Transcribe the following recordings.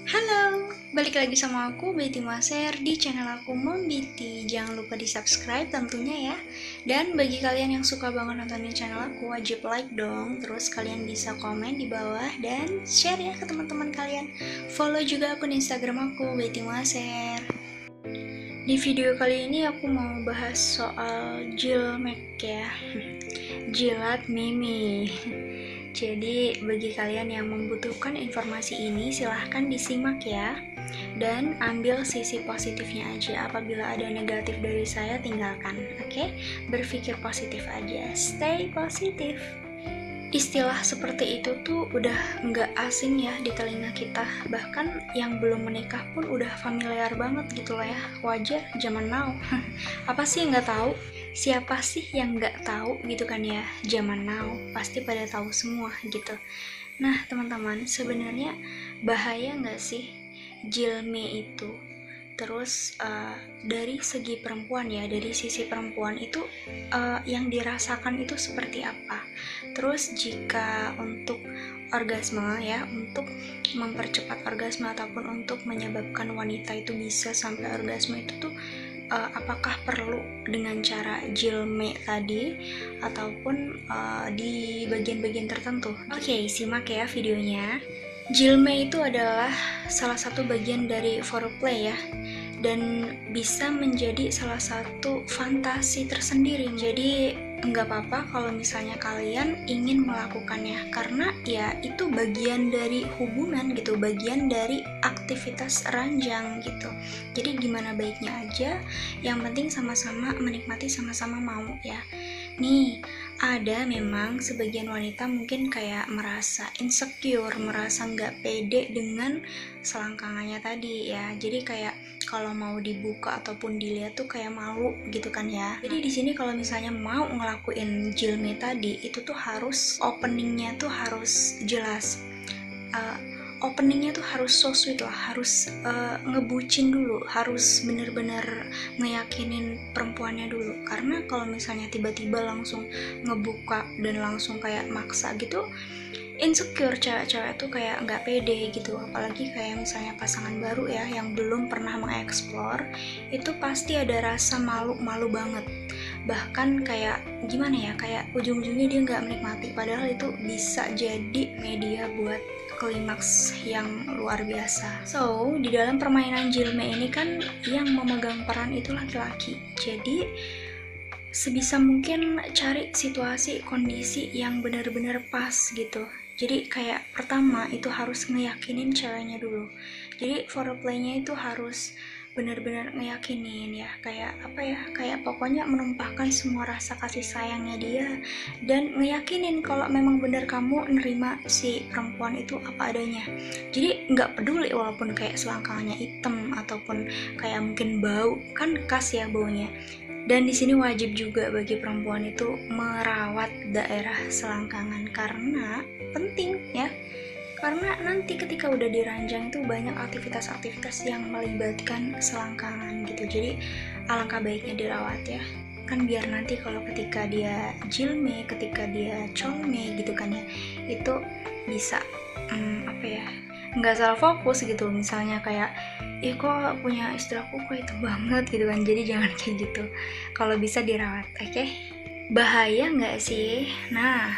Halo, balik lagi sama aku Betty Maser di channel aku Membiti. Jangan lupa di subscribe tentunya ya. Dan bagi kalian yang suka banget nontonin channel aku, wajib like dong. Terus kalian bisa komen di bawah dan share ya ke teman-teman kalian. Follow juga akun Instagram aku Betty Maser. Di video kali ini aku mau bahas soal jilmek ya. Jilat mimi. Jadi bagi kalian yang membutuhkan informasi ini silahkan disimak ya. Dan ambil sisi positifnya aja. Apabila ada negatif dari saya tinggalkan. Oke? Berpikir positif aja. Stay positif. Istilah seperti itu tuh udah nggak asing ya di telinga kita. Bahkan yang belum menikah pun udah familiar banget gitu lah ya. Wajar zaman now. Apa sih yang nggak tahu? Siapa sih yang nggak tahu gitu kan ya? Zaman now pasti pada tahu semua gitu. Nah teman-teman, sebenarnya bahaya nggak sih jilme itu? Terus dari segi perempuan ya, dari sisi perempuan itu yang dirasakan itu seperti apa? Terus jika untuk orgasme ya, untuk mempercepat orgasme ataupun untuk menyebabkan wanita itu bisa sampai orgasme itu tuh apakah perlu dengan cara jilme tadi ataupun di bagian-bagian tertentu? Oke, simak ya videonya. Jilme itu adalah salah satu bagian dari foreplay ya, dan bisa menjadi salah satu fantasi tersendiri. Jadi nggak apa-apa kalau misalnya kalian ingin melakukannya, karena ya itu bagian dari hubungan gitu, bagian dari aktivitas ranjang gitu. Jadi gimana baiknya aja, yang penting sama-sama menikmati, sama-sama mau ya. Nih, ada memang sebagian wanita mungkin kayak merasa insecure, merasa nggak pede dengan selangkangannya tadi ya. Jadi kayak kalau mau dibuka ataupun dilihat tuh kayak malu gitu kan ya. Jadi di sini kalau misalnya mau ngelakuin jilme tadi, itu tuh harus openingnya tuh harus jelas. Openingnya tuh harus so sweet lah, harus ngebucin dulu, harus bener-bener ngeyakinin perempuannya dulu. Karena kalau misalnya tiba-tiba langsung ngebuka dan langsung kayak maksa gitu, insecure cewek-cewek tuh kayak nggak pede gitu. Apalagi kayak misalnya pasangan baru ya yang belum pernah mengeksplor, itu pasti ada rasa malu-malu banget. Bahkan kayak gimana ya, kayak ujung-ujungnya dia nggak menikmati, padahal itu bisa jadi media buat klimaks yang luar biasa. So, di dalam permainan jilme ini kan yang memegang peran itu laki-laki. Jadi, sebisa mungkin cari situasi, kondisi yang benar-benar pas gitu. Jadi kayak pertama itu harus ngeyakinin ceweknya dulu. Jadi foreplaynya itu harus benar-benar ngeyakinin ya, kayak apa ya, kayak pokoknya menumpahkan semua rasa kasih sayangnya dia dan ngeyakinin kalau memang benar kamu nerima si perempuan itu apa adanya. Jadi nggak peduli walaupun kayak selangkangannya hitam ataupun kayak mungkin bau, kan khas ya baunya. Dan di sini wajib juga bagi perempuan itu merawat daerah selangkangan karena penting ya. Karena nanti ketika udah diranjang itu banyak aktivitas-aktivitas yang melibatkan selangkangan gitu. Jadi alangkah baiknya dirawat ya. Kan biar nanti kalau ketika dia jilme, ketika dia colme gitu kan ya, itu bisa apa ya, nggak salah fokus gitu. Misalnya kayak kok punya istri aku kok itu banget gitu kan. Jadi jangan kayak gitu. Kalau bisa dirawat, oke? Bahaya nggak sih? Nah,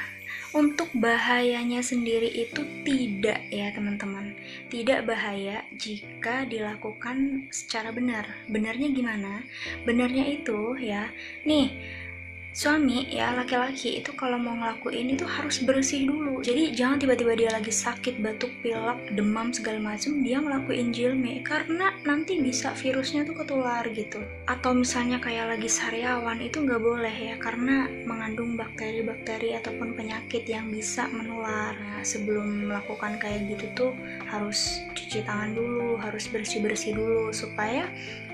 untuk bahayanya sendiri itu tidak ya teman-teman. Tidak bahaya jika dilakukan secara benar. Benarnya gimana? Benarnya itu ya, nih suami ya, laki-laki itu kalau mau ngelakuin itu harus bersih dulu. Jadi jangan tiba-tiba dia lagi sakit, batuk, pilek, demam segala macam dia ngelakuin jilme, karena nanti bisa virusnya tuh ketular gitu. Atau misalnya kayak lagi sariawan, itu nggak boleh ya, karena mengandung bakteri-bakteri ataupun penyakit yang bisa menular. Nah, sebelum melakukan kayak gitu tuh harus cuci tangan dulu, harus bersih-bersih dulu supaya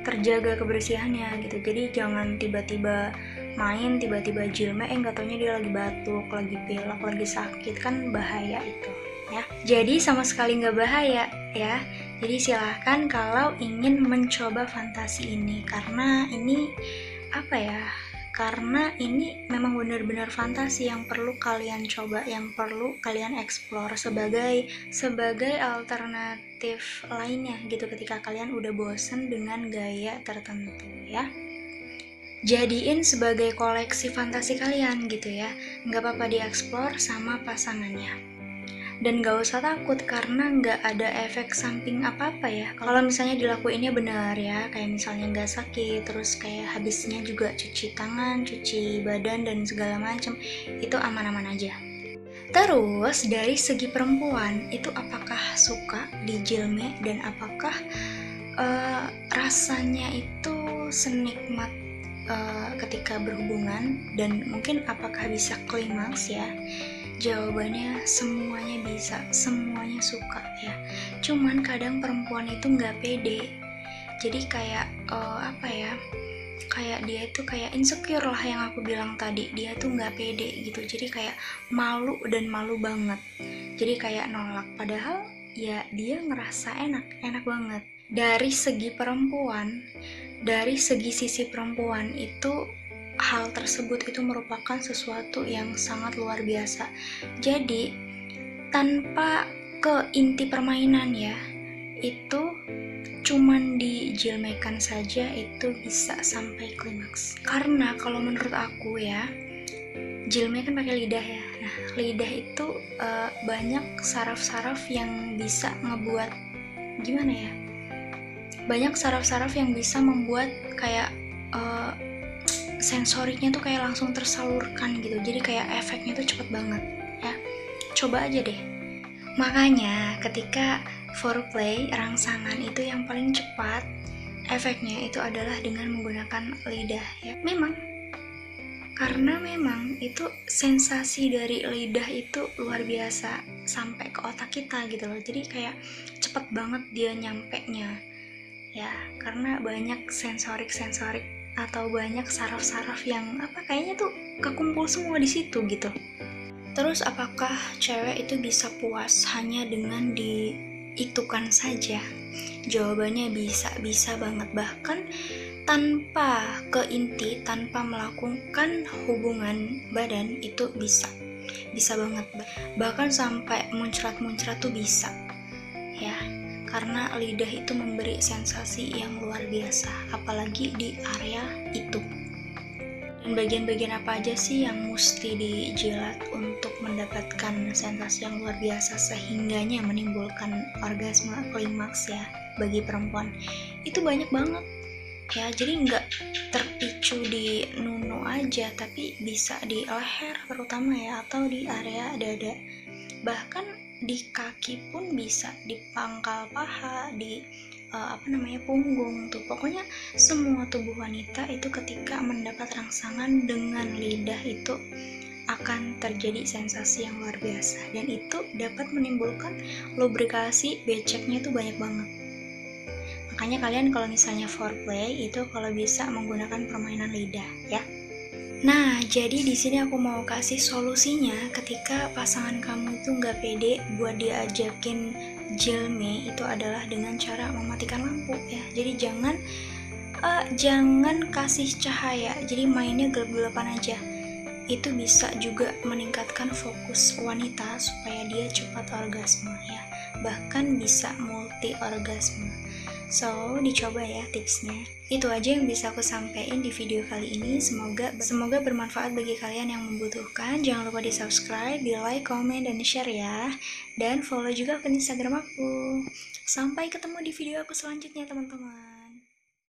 terjaga kebersihannya gitu. Jadi jangan tiba-tiba main, tiba-tiba jilme, nggak taunya dia lagi batuk, lagi pilek, lagi sakit, kan bahaya itu ya. Jadi sama sekali nggak bahaya ya. Jadi silahkan kalau ingin mencoba fantasi ini, karena ini apa ya, karena ini memang benar-benar fantasi yang perlu kalian coba, yang perlu kalian explore sebagai alternatif lainnya gitu ketika kalian udah bosen dengan gaya tertentu ya. Jadiin sebagai koleksi fantasi kalian gitu ya, nggak apa-apa dieksplor sama pasangannya. Dan gak usah takut karena nggak ada efek samping apa-apa ya. Kalau misalnya dilakuinnya benar ya, kayak misalnya nggak sakit, terus kayak habisnya juga cuci tangan, cuci badan dan segala macam, itu aman-aman aja. Terus dari segi perempuan itu apakah suka di jilme dan apakah rasanya itu senikmat ketika berhubungan dan mungkin apakah bisa klimaks ya? Jawabannya semuanya bisa, semuanya suka ya. Cuman kadang perempuan itu nggak pede. Jadi kayak kayak dia itu kayak insecure lah yang aku bilang tadi. Dia tuh nggak pede gitu. Jadi kayak malu dan malu banget. Jadi kayak nolak. Padahal ya dia ngerasa enak banget. Dari segi perempuan, dari segi sisi perempuan itu hal tersebut itu merupakan sesuatu yang sangat luar biasa. Jadi tanpa ke inti permainan ya, itu cuman dijilmekan saja itu bisa sampai klimaks. Karena kalau menurut aku ya, jilme kan pakai lidah ya. Nah, lidah itu banyak saraf-saraf yang bisa ngebuat gimana ya? Banyak saraf-saraf yang bisa membuat kayak sensoriknya tuh kayak langsung tersalurkan gitu. Jadi kayak efeknya tuh cepet banget ya. Coba aja deh. Makanya ketika foreplay, rangsangan itu yang paling cepat efeknya itu adalah dengan menggunakan lidah ya. Karena memang itu sensasi dari lidah itu luar biasa sampai ke otak kita gitu loh. Jadi kayak cepet banget dia nyampenya ya, karena banyak sensorik atau banyak saraf-saraf yang kayaknya tuh kekumpul semua di situ gitu. Terus apakah cewek itu bisa puas hanya dengan diitukan saja? Jawabannya bisa banget, bahkan tanpa ke inti, tanpa melakukan hubungan badan itu bisa banget, bahkan sampai muncrat tuh bisa ya. Karena lidah itu memberi sensasi yang luar biasa, apalagi di area itu. Dan bagian-bagian apa aja sih yang mesti dijilat untuk mendapatkan sensasi yang luar biasa sehingganya menimbulkan orgasme klimaks ya bagi perempuan? Itu banyak banget ya, jadi nggak terpicu di nunu aja, tapi bisa di leher terutama ya, atau di area dada. Bahkan di kaki pun bisa, di pangkal paha, di punggung tuh. Pokoknya semua tubuh wanita itu ketika mendapat rangsangan dengan lidah itu akan terjadi sensasi yang luar biasa, dan itu dapat menimbulkan lubrikasi, beceknya tuh banyak banget. Makanya kalian kalau misalnya foreplay itu kalau bisa menggunakan permainan lidah ya. Nah, jadi di sini aku mau kasih solusinya ketika pasangan kamu itu nggak pede buat diajakin jilme, itu adalah dengan cara mematikan lampu ya. Jadi jangan kasih cahaya, jadi mainnya gelap-gelapan aja. Itu bisa juga meningkatkan fokus wanita supaya dia cepat orgasme ya. Bahkan bisa multi orgasme. So, dicoba ya tipsnya. Itu aja yang bisa aku sampaikan di video kali ini. Semoga bermanfaat bagi kalian yang membutuhkan. Jangan lupa di subscribe, di like, komen, dan share ya. Dan follow juga akun Instagram aku. Sampai ketemu di video aku selanjutnya teman-teman.